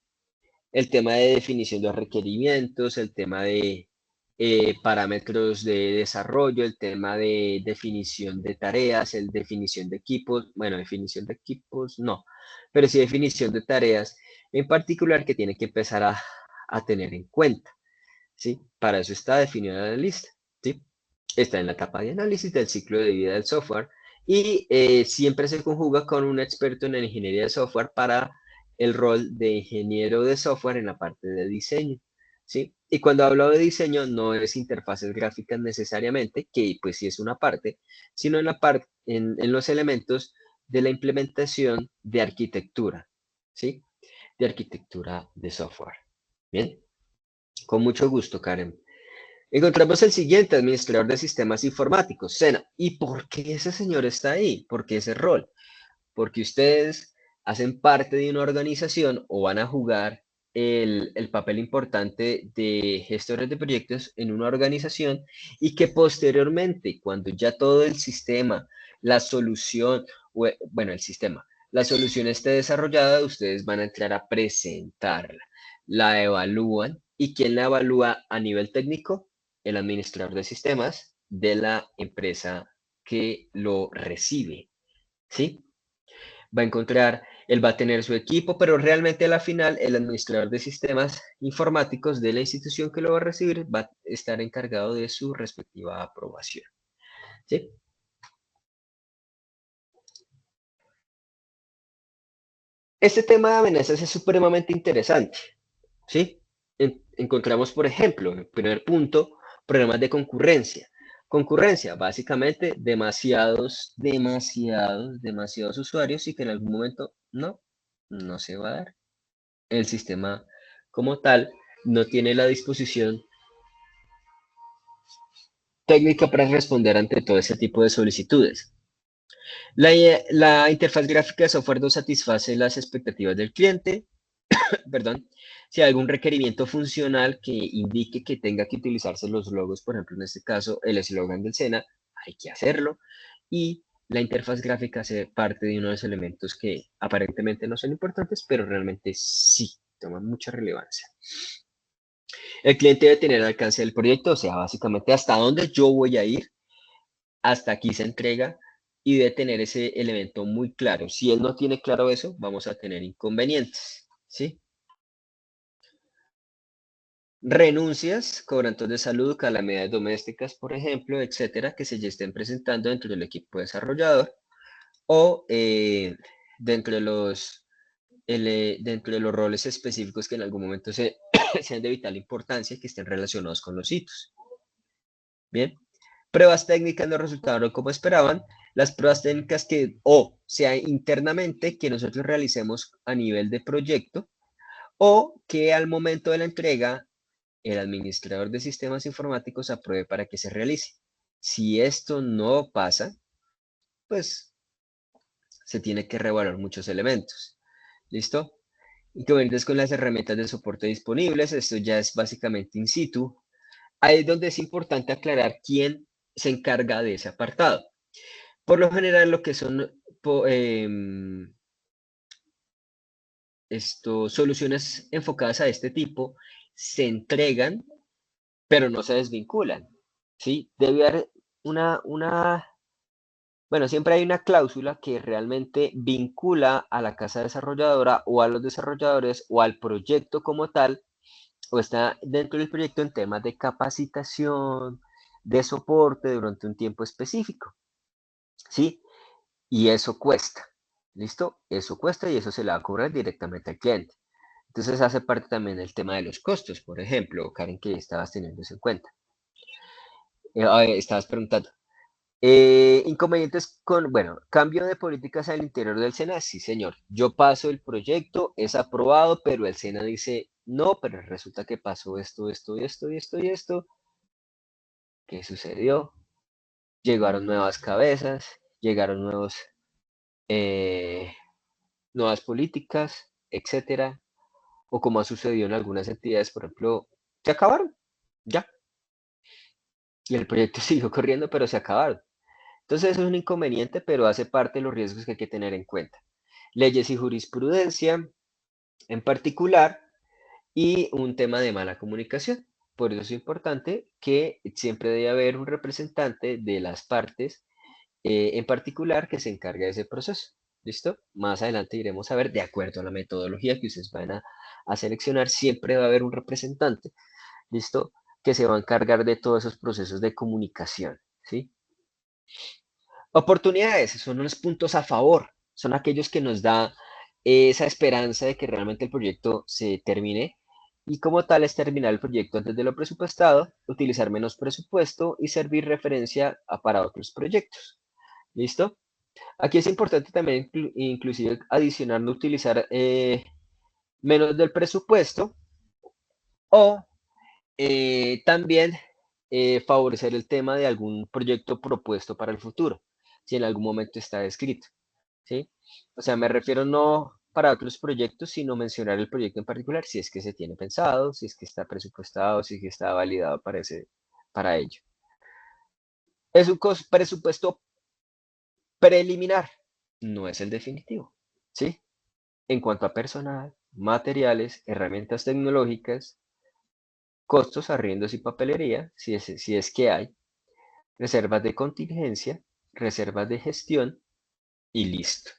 El tema de definición de los requerimientos, el tema de parámetros de desarrollo, el tema de definición de tareas, el definición de equipos, bueno, definición de equipos no, pero sí definición de tareas en particular que tiene que empezar a tener en cuenta, ¿sí? Para eso está definido en la lista, ¿sí? Está en la etapa de análisis del ciclo de vida del software y siempre se conjuga con un experto en la ingeniería de software para el rol de ingeniero de software en la parte de diseño, ¿sí? Y cuando hablo de diseño no es interfaces gráficas necesariamente, que pues sí es una parte, sino en la parte, en los elementos de la implementación de arquitectura, ¿sí? De arquitectura de software. Bien, con mucho gusto, Karen. Encontramos el siguiente, administrador de sistemas informáticos, Sena. ¿Y por qué ese señor está ahí? ¿Por qué ese rol? Porque ustedes hacen parte de una organización o van a jugar el papel importante de gestores de proyectos en una organización y que posteriormente, cuando ya todo el sistema, la solución, bueno, el sistema, la solución esté desarrollada, ustedes van a entrar a presentarla, la evalúan y ¿quién la evalúa a nivel técnico? El administrador de sistemas de la empresa que lo recibe, ¿sí? Va a encontrar, él va a tener su equipo, pero realmente a la final el administrador de sistemas informáticos de la institución que lo va a recibir va a estar encargado de su respectiva aprobación. ¿Sí? Este tema de amenazas es supremamente interesante. ¿Sí? Encontramos, por ejemplo, en el primer punto, problemas de concurrencia. Concurrencia, básicamente, demasiados usuarios y que en algún momento no se va a dar. El sistema como tal no tiene la disposición técnica para responder ante todo ese tipo de solicitudes. La interfaz gráfica de software no satisface las expectativas del cliente, perdón, si hay algún requerimiento funcional que indique que tenga que utilizarse los logos, por ejemplo, en este caso, el eslogan del SENA, hay que hacerlo. Y la interfaz gráfica hace parte de uno de los elementos que aparentemente no son importantes, pero realmente sí toman mucha relevancia. El cliente debe tener el alcance del proyecto, o sea, básicamente hasta dónde yo voy a ir, hasta aquí se entrega y debe tener ese elemento muy claro. Si él no tiene claro eso, vamos a tener inconvenientes, ¿sí? Renuncias, cobrantos de salud, calamidades domésticas, por ejemplo, etcétera, que se ya estén presentando dentro del equipo desarrollador o dentro de dentro de los roles específicos que en algún momento sean de vital importancia que estén relacionados con los hitos. Bien, pruebas técnicas no resultaron como esperaban. Las pruebas técnicas que o sea internamente que nosotros realicemos a nivel de proyecto o que al momento de la entrega el administrador de sistemas informáticos apruebe para que se realice. Si esto no pasa, pues se tiene que reevaluar muchos elementos. ¿Listo? Inconvenientes con las herramientas de soporte disponibles. Esto ya es básicamente in situ. Ahí es donde es importante aclarar quién se encarga de ese apartado. Por lo general, lo que son soluciones enfocadas a este tipo se entregan, pero no se desvinculan. ¿Sí? Debe haber una Bueno, siempre hay una cláusula que realmente vincula a la casa desarrolladora o a los desarrolladores o al proyecto como tal, o está dentro del proyecto en temas de capacitación, de soporte durante un tiempo específico, ¿sí? Y eso cuesta, ¿listo? Eso cuesta y eso se le va a cobrar directamente al cliente. Entonces hace parte también del tema de los costos, por ejemplo, Karen, que estabas teniendo eso en cuenta. Estabas preguntando. Inconvenientes con, bueno, cambio de políticas al interior del SENA, sí señor. Yo paso el proyecto, es aprobado, pero el SENA dice no, pero resulta que pasó esto, esto, y esto, y esto, y esto. ¿Qué sucedió? Llegaron nuevas cabezas, llegaron eh, nuevas políticas, etcétera. O como ha sucedido en algunas entidades, por ejemplo, se acabaron, ya. Y el proyecto siguió corriendo, pero se acabaron. Entonces eso es un inconveniente, pero hace parte de los riesgos que hay que tener en cuenta. Leyes y jurisprudencia en particular y un tema de mala comunicación. Por eso es importante que siempre debe haber un representante de las partes en particular que se encargue de ese proceso. ¿Listo? Más adelante iremos a ver, de acuerdo a la metodología que ustedes van a seleccionar, siempre va a haber un representante, ¿listo? Que se va a encargar de todos esos procesos de comunicación, ¿sí? Oportunidades son unos puntos a favor, son aquellos que nos da esa esperanza de que realmente el proyecto se termine y como tal es terminar el proyecto antes de lo presupuestado, utilizar menos presupuesto y servir referencia para otros proyectos. ¿Listo? Aquí es importante también inclusive adicionar no utilizar menos del presupuesto o también favorecer el tema de algún proyecto propuesto para el futuro, si en algún momento está descrito, ¿sí? O sea, me refiero no para otros proyectos, sino mencionar el proyecto en particular, si es que se tiene pensado, si es que está presupuestado, si es que está validado para ello. Es un presupuesto preliminar, no es el definitivo, ¿sí? En cuanto a personal, materiales, herramientas tecnológicas, costos, arriendos y papelería, si es que hay, reservas de contingencia, reservas de gestión y listo.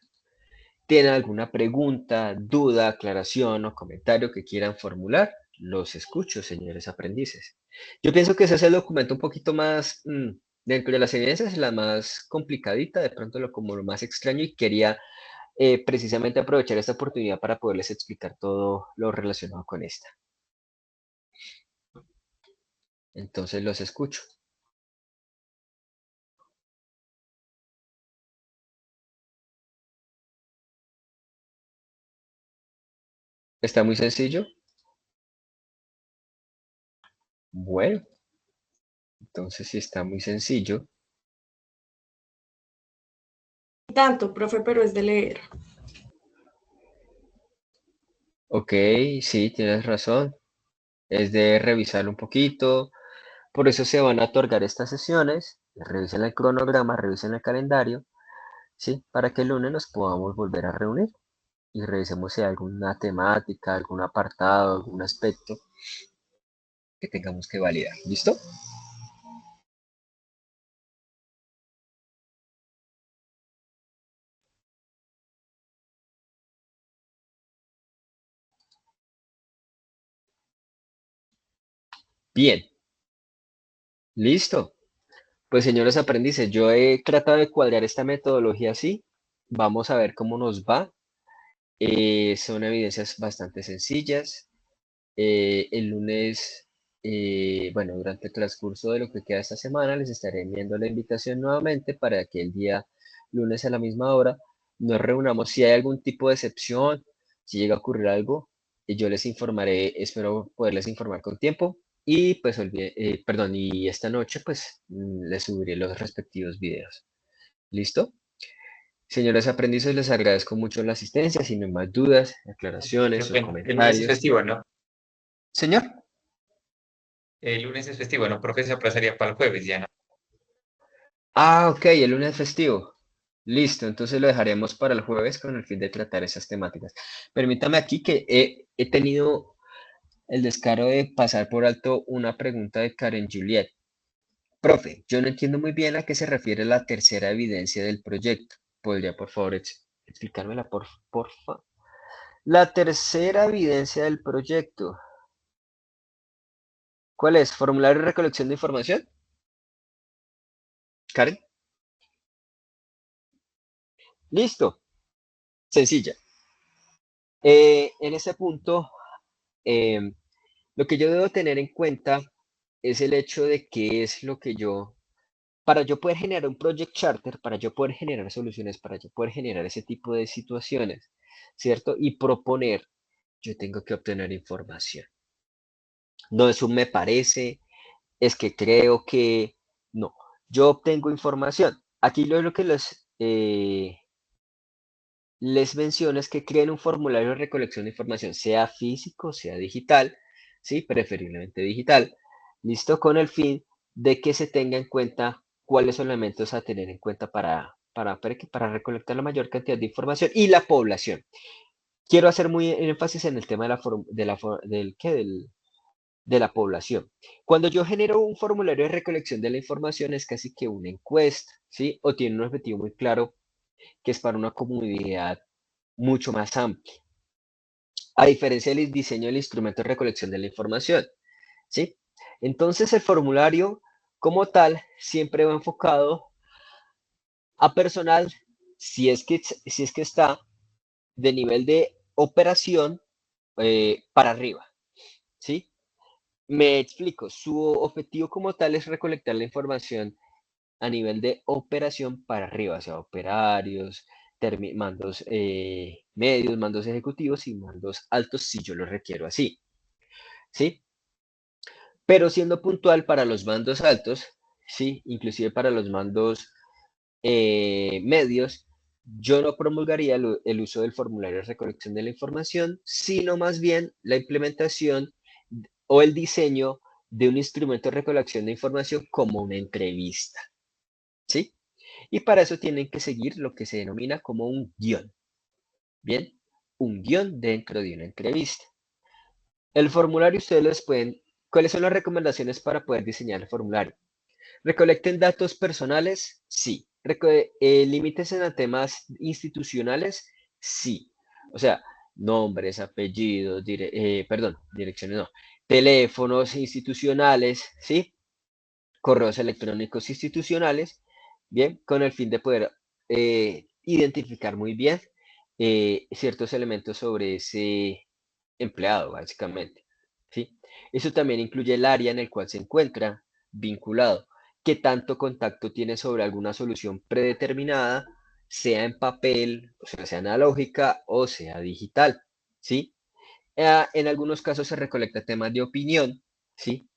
¿Tienen alguna pregunta, duda, aclaración o comentario que quieran formular? Los escucho, señores aprendices. Yo pienso que ese es el documento un poquito más, dentro de las evidencias, la más complicadita, de pronto como lo más extraño y quería precisamente aprovechar esta oportunidad para poderles explicar todo lo relacionado con esta. Entonces los escucho. ¿Está muy sencillo? Bueno, entonces si está muy sencillo. Tanto, profe, pero es de leer. Ok, sí, tienes razón. Es de revisar un poquito. Por eso se van a otorgar estas sesiones. Revisen el cronograma, revisen el calendario, ¿sí? Para que el lunes nos podamos volver a reunir y revisemos si hay alguna temática, algún apartado, algún aspecto que tengamos que validar. ¿Listo? Bien, listo. Pues señores aprendices, yo he tratado de cuadrar esta metodología así. Vamos a ver cómo nos va. Son evidencias bastante sencillas. El lunes, bueno, durante el transcurso de lo que queda esta semana, les estaré enviando la invitación nuevamente para que el día lunes a la misma hora nos reunamos. Si hay algún tipo de excepción, si llega a ocurrir algo, yo les informaré, espero poderles informar con tiempo. Y pues, perdón, y esta noche pues les subiré los respectivos videos. ¿Listo? Señores aprendices, les agradezco mucho la asistencia. Si no hay más dudas, aclaraciones o El lunes es comentarios. festivo, ¿no? Señor. El lunes es festivo, ¿no? Profe, se aplazaría para el jueves, ya no. Ah, ok, el lunes festivo. Listo, entonces lo dejaremos para el jueves con el fin de tratar esas temáticas. Permítame aquí que he tenido el descaro de pasar por alto una pregunta de Karen Juliet. Profe, yo no entiendo muy bien a qué se refiere la tercera evidencia del proyecto. ¿Podría, por favor, explicármela, porfa? La tercera evidencia del proyecto. ¿Cuál es? ¿Formulario de recolección de información? Karen. Listo. Sencilla. En ese punto, lo que yo debo tener en cuenta es el hecho de qué es lo que para yo poder generar un project charter, para yo poder generar soluciones, para yo poder generar ese tipo de situaciones, ¿cierto? Y proponer, yo tengo que obtener información. No es un me parece, es que creo que, no, yo obtengo información. Aquí lo que les menciono es que creen un formulario de recolección de información, sea físico, sea digital, ¿sí? Preferiblemente digital, listo, con el fin de que se tenga en cuenta cuáles son los elementos a tener en cuenta para recolectar la mayor cantidad de información y la población. Quiero hacer muy énfasis en el tema de la población. Cuando yo genero un formulario de recolección de la información es casi que una encuesta, ¿sí? O tiene un objetivo muy claro que es para una comunidad mucho más amplia, a diferencia del diseño del instrumento de recolección de la información, ¿sí? Entonces el formulario como tal siempre va enfocado a personal si es que está de nivel de operación para arriba, ¿sí? Me explico, su objetivo como tal es recolectar la información a nivel de operación para arriba, o sea, operarios, mandos medios, mandos ejecutivos y mandos altos si yo lo requiero así, ¿sí? Pero siendo puntual para los mandos altos, ¿sí? Inclusive para los mandos medios, yo no promulgaría el uso del formulario de recolección de la información, sino más bien la implementación o el diseño de un instrumento de recolección de información como una entrevista, ¿sí? Y para eso tienen que seguir lo que se denomina como un guión, ¿bien? Un guión dentro de una entrevista. El formulario ustedes les pueden... ¿Cuáles son las recomendaciones para poder diseñar el formulario? ¿Recolecten datos personales? Sí. ¿Limítense a temas institucionales? Sí. O sea, nombres, apellidos, direcciones no. Teléfonos institucionales, ¿sí? Correos electrónicos institucionales, bien, con el fin de poder identificar muy bien ciertos elementos sobre ese empleado, básicamente, ¿sí? Eso también incluye el área en el cual se encuentra vinculado, qué tanto contacto tiene sobre alguna solución predeterminada, sea en papel, o sea analógica o sea digital, ¿sí? En algunos casos se recolecta temas de opinión, ¿sí?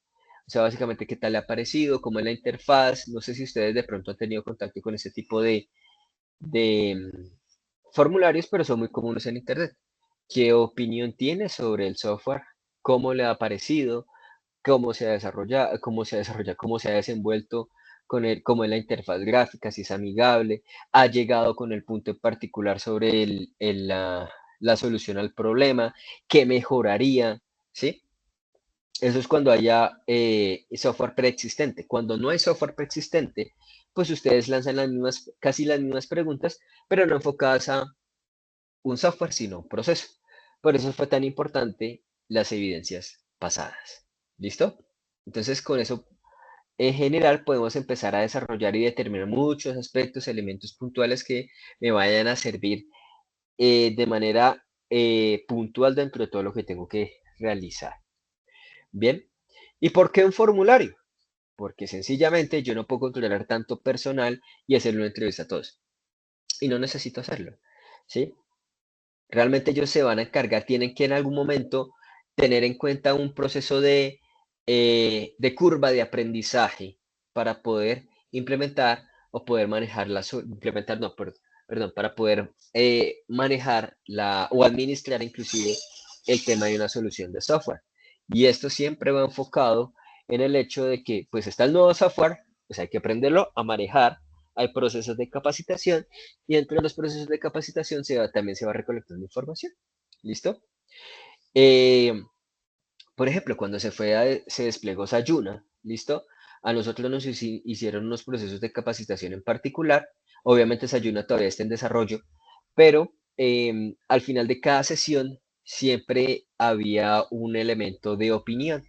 O sea, básicamente, ¿qué tal le ha parecido? ¿Cómo es la interfaz? No sé si ustedes de pronto han tenido contacto con ese tipo de formularios, pero son muy comunes en Internet. ¿Qué opinión tiene sobre el software? ¿Cómo le ha parecido? ¿Cómo se ha desenvuelto con cómo es la interfaz gráfica? Si es amigable, ha llegado con el punto en particular sobre la solución al problema, qué mejoraría, ¿sí? Eso es cuando haya software preexistente. Cuando no hay software preexistente, pues ustedes lanzan casi las mismas preguntas, pero no enfocadas a un software, sino un proceso. Por eso fue tan importante las evidencias pasadas. ¿Listo? Entonces, con eso en general podemos empezar a desarrollar y determinar muchos aspectos, elementos puntuales que me vayan a servir de manera puntual dentro de todo lo que tengo que realizar. Bien, ¿y por qué un formulario? Porque sencillamente yo no puedo controlar tanto personal y hacerle una entrevista a todos. Y no necesito hacerlo, ¿sí? Realmente ellos se van a encargar, tienen que en algún momento tener en cuenta un proceso de curva de aprendizaje para poder implementar o poder manejar implementar, no, perdón, para poder manejar o administrar inclusive el tema de una solución de software. Y esto siempre va enfocado en el hecho de que pues está el nuevo software, pues hay que aprenderlo a manejar, hay procesos de capacitación y entre los procesos de capacitación también se va recolectando información. ¿Listo? Eh, por ejemplo, cuando se desplegó Sayuna, ¿listo? A nosotros nos hicieron unos procesos de capacitación en particular. Obviamente Sayuna todavía está en desarrollo, pero al final de cada sesión siempre había un elemento de opinión,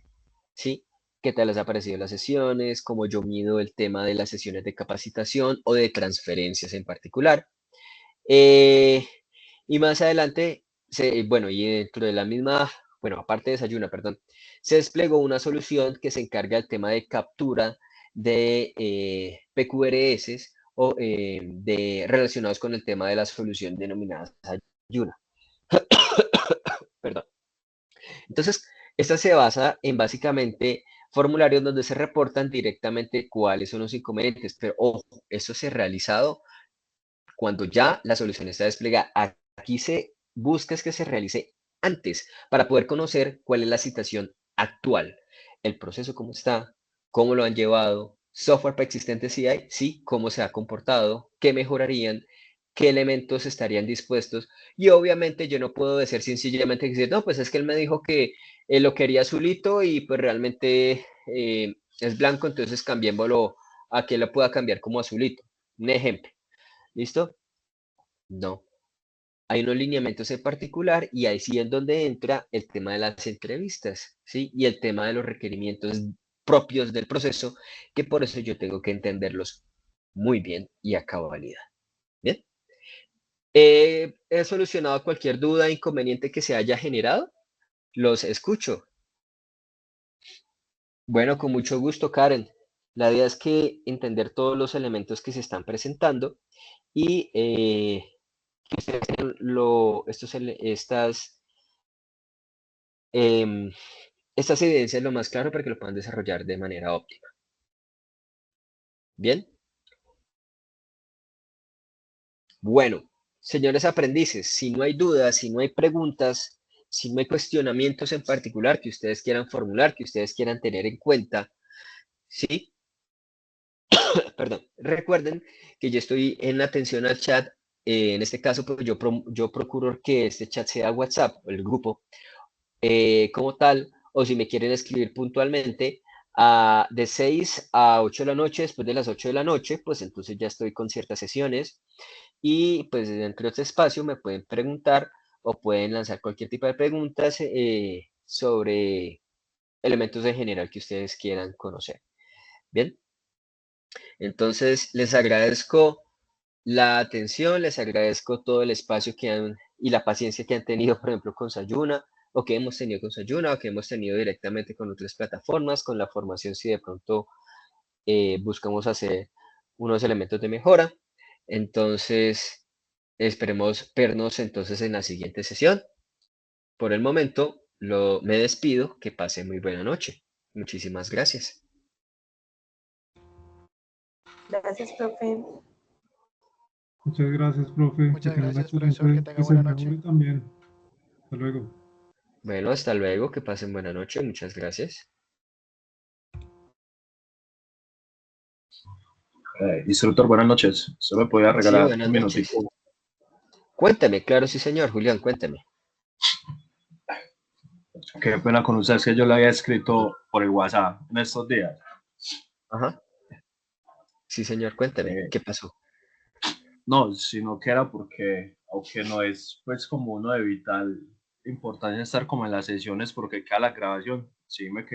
¿sí? ¿Qué tal les ha parecido las sesiones? ¿Cómo yo mido el tema de las sesiones de capacitación o de transferencias en particular? Eh, y más adelante, bueno, y dentro de la misma, bueno, aparte de Sayuna, perdón, se desplegó una solución que se encarga del tema de captura de PQRS o relacionados con el tema de la solución denominada Sayuna. Perdón. Entonces, esta se basa en básicamente formularios donde se reportan directamente cuáles son los inconvenientes, pero ojo, esto se ha realizado cuando ya la solución está desplegada. Aquí se busca es que se realice antes para poder conocer cuál es la situación actual, el proceso cómo está, cómo lo han llevado, software preexistente si hay, sí, cómo se ha comportado, qué mejorarían, qué elementos estarían dispuestos. Y obviamente yo no puedo decir sencillamente decir, no, pues es que él me dijo que lo quería azulito y pues realmente es blanco, entonces cambiémoslo a que lo pueda cambiar como azulito. Un ejemplo. ¿Listo? No. Hay unos lineamientos en particular y ahí sí es donde entra el tema de las entrevistas, ¿sí? Y el tema de los requerimientos propios del proceso, que por eso yo tengo que entenderlos muy bien y a cabalidad. ¿Bien? He solucionado cualquier duda, inconveniente que se haya generado. Los escucho. Bueno, con mucho gusto, Karen. La idea es que entender todos los elementos que se están presentando y que ustedes tengan em, estas evidencias lo más claro para que lo puedan desarrollar de manera óptima. Bien. Bueno, señores aprendices, si no hay dudas, si no hay preguntas, si no hay cuestionamientos en particular que ustedes quieran formular, que ustedes quieran tener en cuenta, ¿sí? Perdón, recuerden que yo estoy en atención al chat. En este caso, pues yo procuro que este chat sea WhatsApp, el grupo, como tal, o si me quieren escribir puntualmente, de 6 a 8 de la noche, después de las 8 de la noche, pues entonces ya estoy con ciertas sesiones y pues dentro de este espacio me pueden preguntar o pueden lanzar cualquier tipo de preguntas sobre elementos en general que ustedes quieran conocer. Bien, entonces les agradezco la atención, les agradezco todo el espacio que han y la paciencia que han tenido, por ejemplo, con Sayuna, o que hemos tenido con Sayuna, o que hemos tenido directamente con otras plataformas, con la formación, si de pronto buscamos hacer unos elementos de mejora. Entonces, esperemos vernos entonces en la siguiente sesión. Por el momento, me despido, que pase muy buena noche. Muchísimas gracias. Gracias, profe. Muchas gracias, profe. Que Muchas tenga una gracias, profesor. Que excelente, tenga que se buena noche. mejore también. Hasta luego. Bueno, hasta luego, que pasen buena noche. Muchas gracias. Instructor, buenas noches. ¿Solo me podía Sí, regalar buenas un noches. minutico? Cuéntame, claro, sí, señor. Julián, cuéntame. Qué pena con usted, es que yo le había escrito por el WhatsApp en estos días. Ajá. Sí, señor, cuéntame. Eh, ¿Qué pasó? no, sino que era porque, aunque no es pues como uno de vital importancia estar como en las sesiones porque queda la grabación, sí me